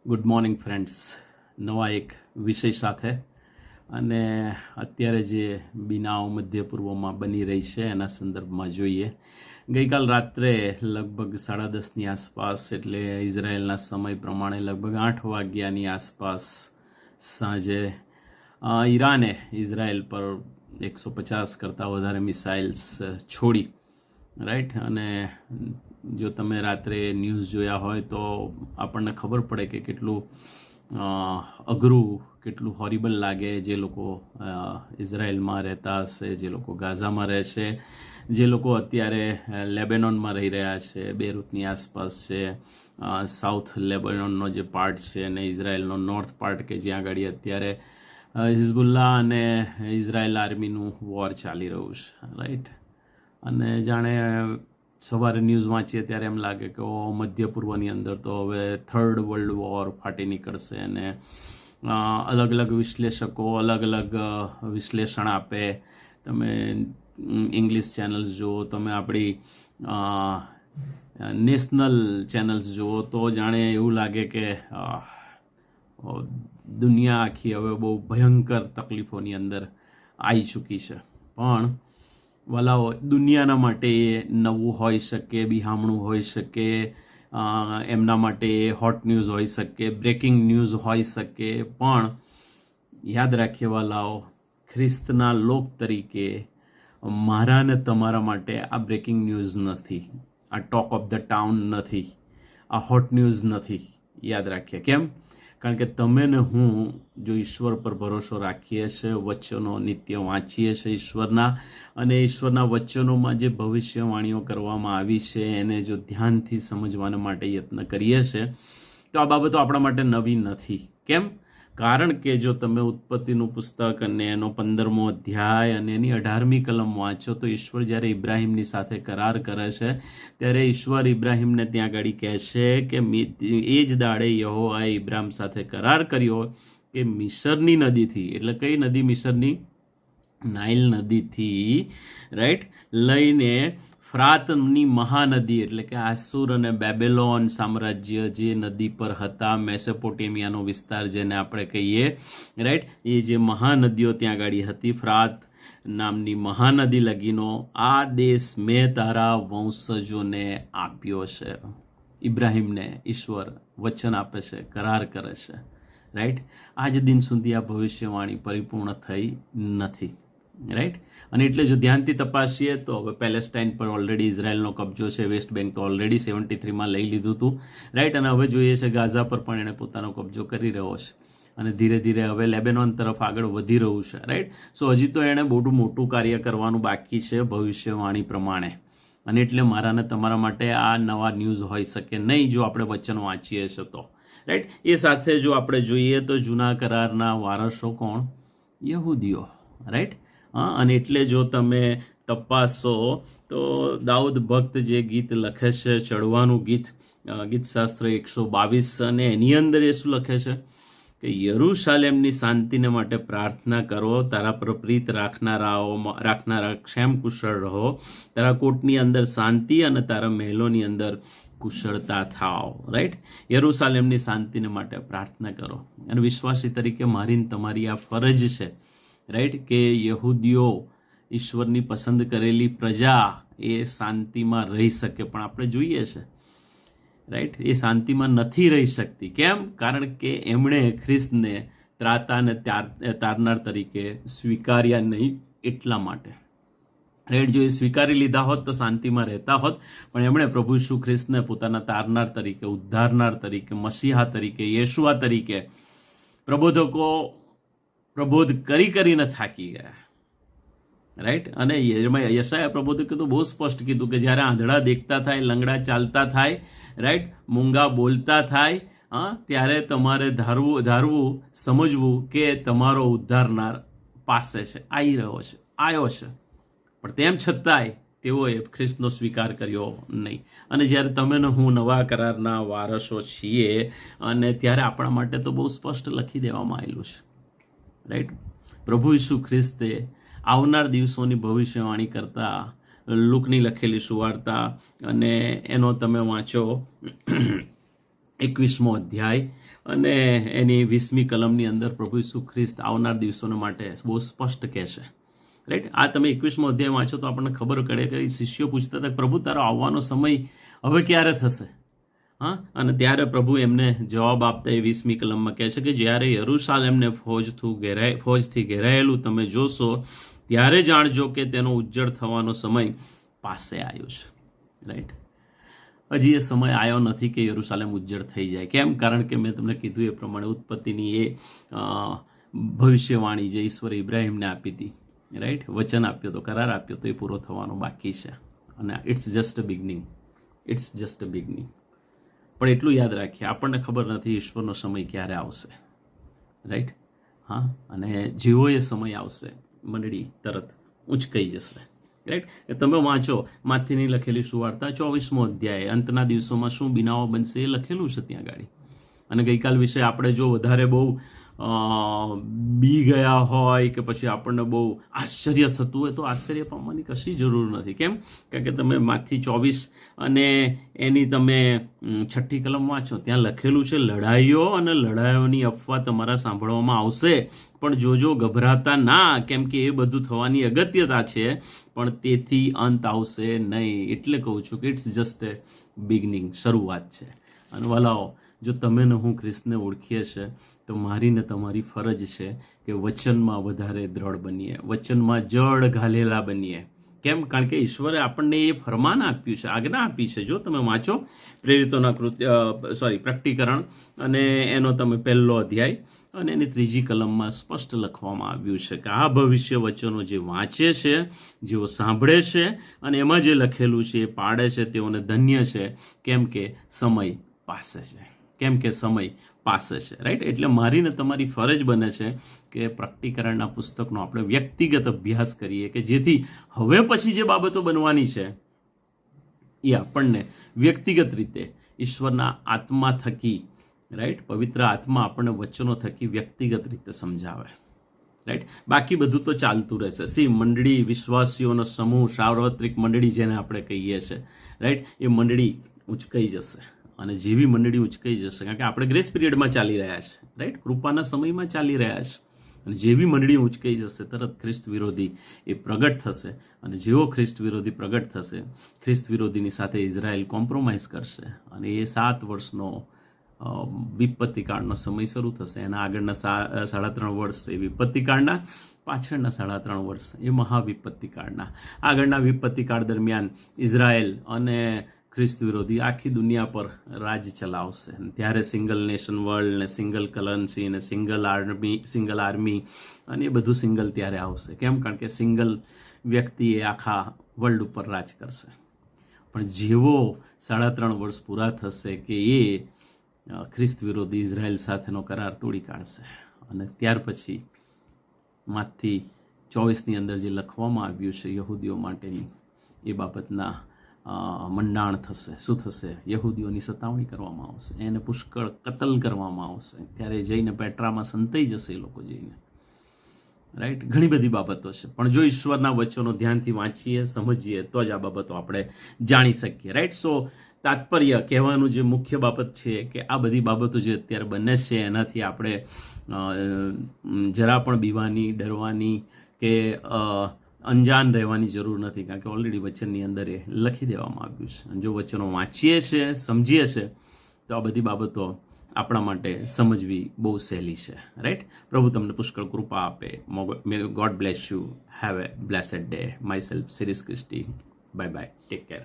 Good morning friends. નવા એક વિષય સાથે અને અત્યારે જે બીનાઓ મધ્ય પૂર્વમાં બની રહી છે એના સંદર્ભમાં જોઈએ. ગઈકાલ રાત્રે લગભગ 10:30ની આસપાસ, એટલે ઇઝરાયેલના સમય પ્રમાણે લગભગ 8 વાગ્યાની આસપાસ સાંજે ઈરાને ઇઝરાયેલ પર 150 કરતાં વધારે મિસાઇલ્સ છોડી, રાઈટ. અને જો તમે રાત્રે ન્યૂઝ જોયા હોય તો આપણને ખબર પડે કે કેટલું અઘરું, કેટલું હોરિબલ લાગે જે લોકો ઇઝરાયેલમાં રહેતા હશે, જે લોકો ગાઝામાં રહે છે, જે લોકો અત્યારે લેબેનોનમાં રહી રહ્યા છે, બેરૂતની આસપાસ છે, સાઉથ લેબેનોનનો જે પાર્ટ છે અને ઇઝરાયેલનો નોર્થ પાર્ટ કે જ્યાં આગળ અત્યારે હિઝબુલ્લા અને ઇઝરાયેલ આર્મીનું વોર ચાલી રહ્યું છે, રાઈટ. અને જાણે સવારે ન્યૂઝ વાંચીએ ત્યારે એમ લાગે કે મધ્ય પૂર્વની અંદર તો હવે થર્ડ વર્લ્ડ વોર ફાટી નીકળશે. અને અલગ અલગ વિશ્લેષકો અલગ અલગ વિશ્લેષણ આપે. તમે ઇંગ્લિશ ચેનલ્સ જુઓ, તમે આપણી નેશનલ ચેનલ્સ જુઓ, તો જાણે એવું લાગે કે દુનિયા આખી હવે બહુ ભયંકર તકલીફોની અંદર આવી ચૂકી છે. પણ વાલાઓ, દુનિયાના માટે એ નવું હોઈ શકે, બિહામણું હોઈ શકે, એમના માટે હોટ ન્યૂઝ હોઈ શકે, બ્રેકિંગ ન્યૂઝ હોઈ શકે, પણ યાદ રાખીએ વાલાઓ, ખ્રિસ્તના લોક તરીકે મારા ને તમારા માટે આ બ્રેકિંગ ન્યૂઝ નથી, આ ટોક ઓફ ધ ટાઉન નથી, આ હોટ ન્યૂઝ નથી. યાદ રાખીએ. કેમ? કારણ કે તમે ને હું જો ઈશ્વર પર ભરોસો રાખીએ છીએ, વચનો નિત્ય વાંચીએ છીએ ઈશ્વરના, અને ઈશ્વરના વચનોમાં જે ભવિષ્યવાણીઓ કરવામાં આવી છે એને જો ધ્યાનથી સમજવાના માટે યત્ન કરીએ છીએ, તો આ બાબતો આપણા માટે નવી નથી. કેમ? કારણ કે જો તમે ઉત્પત્તિનું પુસ્તક અને એનો 15મો અધ્યાય અને એની 18મી કલમ વાંચો, તો ઈશ્વર જ્યારે ઇબ્રાહિમની સાથે કરાર કરે છે ત્યારે ઈશ્વર ઇબ્રાહિમને ત્યાં આગળ કહે છે કે એ જ દાડે યહોવાએ ઇબ્રાહિમ સાથે કરાર કર્યો કે મિસરની નદીથી, એટલે કઈ નદી? મિસરની નાઇલ નદીથી, રાઈટ, લઈને ફ્રાતની મહાનદી, એટલે કે આસુર અને બેબેલોન સામ્રાજ્ય જે નદી પર હતા, મેસોપોટેમિયાનો વિસ્તાર જેને આપણે કહીએ, રાઈટ, એ જે મહાનદીઓ ત્યાં ગાડી હતી, ફ્રાત નામની મહાનદી લગીનો આ દેશ મેં તારા વંશજોને આપ્યો છે. ઇબ્રાહિમને ઈશ્વર વચન આપે છે, કરાર કરે છે, રાઈટ. આજ દિન સુધી આ ભવિષ્યવાણી પરિપૂર્ણ થઈ નથી, રાઈટ. અને એટલે જો ધ્યાનથી તપાસીએ તો હવે પેલેસ્ટાઇન પર ઓલરેડી ઇઝરાયલનો કબજો છે, વેસ્ટ બેંક તો ઓલરેડી 73માં લઈ લીધું હતું, રાઈટ. અને હવે જોઈએ છે ગાઝા પર પણ એણે પોતાનો કબજો કરી રહ્યો છે, અને ધીરે ધીરે હવે લેબેનોન તરફ આગળ વધી રહ્યું છે, રાઈટ. સો હજી તો એણે બહુ મોટું કાર્ય કરવાનું બાકી છે ભવિષ્યવાણી પ્રમાણે. અને એટલે મારા ને તમારા માટે આ નવા ન્યૂઝ હોઈ શકે નહીં જો આપણે વચન વાંચીએ છીએ તો, રાઈટ. એ સાથે જો આપણે જોઈએ તો જૂના કરારના વારસો કોણ? યહૂદીઓ, રાઈટ. અને એટલે જો તમે તપાસો તો દાઉદ ભક્ત જે ગીત લખે છે, ચડવાનું ગીત, ગીતશાસ્ત્ર 122, અને એની અંદર એ શું લખે છે કે યરૂશાલેમની શાંતિને માટે પ્રાર્થના કરો, તારા પર પ્રીત રાખનારા ક્ષેમ કુશળ રહો, તારા કોટની અંદર શાંતિ અને તારા મહેલોની અંદર કુશળતા થાવ, રાઈટ. યરૂશાલેમની શાંતિને માટે પ્રાર્થના કરો. અને વિશ્વાસી તરીકે મારી તમારી આ ફરજ છે, રાઈટ, કે યહૂદીઓ ઈશ્વરની પસંદ કરેલી પ્રજા એ શાંતિમાં રહી શકે. પણ આપણે જોઈએ છે, રાઈટ, એ શાંતિમાં નથી રહી શકતી. કેમ? કારણ કે એમણે ખ્રિસ્તને ત્રાતા અને તારનાર તરીકે સ્વીકાર્યા નહીં, એટલા માટે, રાઈટ. જો એ સ્વીકારી લીધા હોત તો શાંતિમાં રહેતા હોત, પણ એમણે પ્રભુ ઈસુ ખ્રિસ્તને પોતાના તારનાર તરીકે, ઉદ્ધારનાર તરીકે, મસીહા તરીકે, યેશુઆ તરીકે પ્રબોધકો પ્રબોધ કરીને થાકી ગયા, રાઈટ. અને યશાયા પ્રબોધકે તો બહુ સ્પષ્ટ કીધું કે જ્યારે આંધળા દેખતા થાય, લંગડા ચાલતા થાય, રાઈટ, મૂંગા બોલતા થાય, ત્યારે તમારે ધારવું, સમજવું કે તમારો ઉદ્ધારનાર પાસે છે, આવી રહ્યો છે, આવ્યો છે. પણ તેમ છતાંય તેઓએ ખ્રિસ્તનો સ્વીકાર કર્યો નહીં. અને જ્યારે તમે ને હું નવા કરારના વારસો છીએ, અને ત્યારે આપણા માટે તો બહુ સ્પષ્ટ લખી દેવામાં આવેલું છે, રાઈટ. પ્રભુ ઈસુ ખ્રિસ્તે આવનાર દિવસોની ભવિષ્યવાણી કરતા લુકની લખેલી સુવાર્તા અને એનો તમે વાંચો 21મો અધ્યાય અને એની 20મી કલમની અંદર પ્રભુ ઈસુ ખ્રિસ્ત આવનાર દિવસોને માટે બહુ સ્પષ્ટ કહે છે. રાઈટ, આ તમે 21મો અધ્યાય વાંચો તો આપણને ખબર પડે કે શિષ્યો પૂછતા હતા, પ્રભુ તારો આવવાનો સમય હવે ક્યારે થશે? હા, અને ત્યારે પ્રભુ એમને જવાબ આપતા એ 20મી કલમમાં કહે છે કે જ્યારે યરૂશાલેમને ફોજથી ઘેરાયેલું તમે જોશો ત્યારે જાણજો કે તેનો ઉજ્જડ થવાનો સમય પાસે આવ્યો છે. રાઈટ, હજી એ સમય આવ્યો નથી કે યરૂશાલેમ ઉજ્જડ થઈ જાય. કેમ? કારણ કે મેં તમને કીધું એ પ્રમાણે ઉત્પત્તિની એ ભવિષ્યવાણી જે ઈશ્વરે ઇબ્રાહિમને આપી હતી, રાઈટ, વચન આપ્યો તો, કરાર આપ્યો તો, એ પૂરો થવાનો બાકી છે. અને it's just a beginning, it's just a beginning. પણ એટલું યાદ રાખીએ, આપણને ખબર નથી ઈશ્વરનો સમય ક્યારે આવશે. રાઈટ, હા, અને જેવો એ સમય આવશે મંડળી તરત ઉંચકાઈ જશે. રાઈટ, તમે વાંચો માથીની લખેલી સુવાર્તા 24મો અધ્યાય, અંતના દિવસોમાં શું બનાવો બનશે એ લખેલું છે ત્યાં ગાડી. અને ગઈકાલ વિશે આપણે જો વધારે બહુ બી ગયા હોય કે પછી આપણને બહુ આશ્ચર્ય થતું હોય તો આશ્ચર્ય પામવાની કશી જરૂર નથી. કેમ? કારણ કે તમે માથી 24 અને એની તમે 6ઠ્ઠી કલમ વાંચો, ત્યાં લખેલું છે લડાઈઓ અને લડાઈઓની અફવા તમારા સાંભળવામાં આવશે, પણ જોજો ગભરાતા ના, કેમ કે એ બધું થવાની અગત્યતા છે, પણ તેથી અંત આવશે નહીં. એટલે કહું છું કે ઇટ્સ જસ્ટ એ બિગનિંગ, શરૂઆત છે. અને વલાઓ, જો તમે ને હું ખ્રિસ્તને ઓળખીએ છે તો મારી ને તમારી ફરજ છે કે વચનમાં વધારે દ્રઢ બનીએ, વચનમાં જડ ઘાલેલા બનીએ. કેમ? કારણ કે ઈશ્વરે આપણને એ ફરમાન આપ્યું છે, આજ્ઞા આપી છે. જો તમે વાંચો પ્રેરિતોના પ્રકટીકરણ અને એનો તમે 1લો અધ્યાય અને એની 3જી કલમમાં સ્પષ્ટ લખવામાં આવ્યું છે કે આ ભવિષ્ય વચનો જે વાંચે છે, જેઓ સાંભળે છે અને એમાં જે લખેલું છે એ પાડે છે, તેઓને ધન્ય છે, કેમ કે સમય પાસે છે. કેમ કે સમય પાસે છે. રાઈટ, એટલે મારી ને તમારી ફરજ બને છે કે પ્રકટીકરણના પુસ્તકનો આપણે વ્યક્તિગત અભ્યાસ કરીએ, કે જેથી હવે પછી જે બાબતો બનવાની છે એ આપણને વ્યક્તિગત રીતે ઈશ્વરના આત્મા થકી, રાઈટ, પવિત્ર આત્મા આપણને વચનો થકી વ્યક્તિગત રીતે સમજાવે. રાઈટ, બાકી બધું તો ચાલતું રહેશે. મંડળી, વિશ્વાસીઓનો સમૂહ, સાર્વત્રિક મંડળી જેને આપણે કહીએ છીએ, રાઈટ, એ મંડળી ઉંચકાઈ જશે. અને જેવી મંડળી ઉંચકાઈ જશે, કારણ કે આપણે ગ્રેસ પિરિયડમાં ચાલી રહ્યા છે, રાઈટ, કૃપાના સમયમાં ચાલી રહ્યા છે, અને જેવી મંડળી ઉંચકાઈ જશે તરત ખ્રિસ્ત વિરોધી એ પ્રગટ થશે. અને જેવો ખ્રિસ્ત વિરોધી પ્રગટ થશે, ખ્રિસ્ત વિરોધીની સાથે ઇઝરાયલ કોમ્પ્રોમાઇઝ કરશે અને એ 7 વર્ષનો વિપત્તિકાળનો સમય શરૂ થશે. એના આગળના 3.5 વર્ષ એ વિપત્તિકાળના, પાછળના 3.5 વર્ષ એ મહાવિપત્તિકાળના. આગળના વિપત્તિકાળ દરમિયાન ઇઝરાયલ અને ખ્રિસ્ત વિરોધી આખી દુનિયા પર રાજ ચલાવશે. ત્યારે સિંગલ નેશન વર્લ્ડ ને સિંગલ કરન્સી ને સિંગલ આર્મી અને એ બધું સિંગલ ત્યારે આવશે. કેમ? કારણ કે સિંગલ વ્યક્તિ એ આખા વર્લ્ડ ઉપર રાજ કરશે. પણ જેવો 3.5 વર્ષ પૂરા થશે કે એ ખ્રિસ્ત વિરોધી ઇઝરાયલ સાથેનો કરાર તોડી કાઢશે. અને ત્યાર પછી માથી 24ની અંદર જે લખવામાં આવ્યું છે યહૂદીઓ માટેની એ બાબતના મંડાણ થશે. શું થશે? યહૂદીઓની સતાવણી કરવામાં આવશે, એને પુષ્કળ કતલ કરવામાં આવશે. ત્યારે જઈને પેટ્રામાં સંતાઈ જશે એ લોકો જઈને. રાઈટ, ઘણી બધી બાબતો છે, પણ જો ઈશ્વરના વચનો ધ્યાનથી વાંચીએ, સમજીએ તો જ આ બાબતો આપણે જાણી શકીએ. રાઈટ, સો તાત્પર્ય કહેવાનું જે મુખ્ય બાબત છે કે આ બધી બાબતો જે અત્યારે બને છે એનાથી આપણે જરા પણ બીવાની, ડરવાની કે અંજાન રહેવાની જરૂર નથી. કારણ કે ઓલરેડી વચનની અંદર એ લખી દેવામાં આવ્યું છે. અને જો વચનો વાંચીએ છીએ, સમજીએ છીએ તો આ બધી બાબતો આપણા માટે સમજવી બહુ સહેલી છે. રાઈટ, પ્રભુ તમને પુષ્કળ કૃપા આપે. મે God bless you. Have a બ્લેસડ day. My self Sirish Christie. Bye bye. Take care.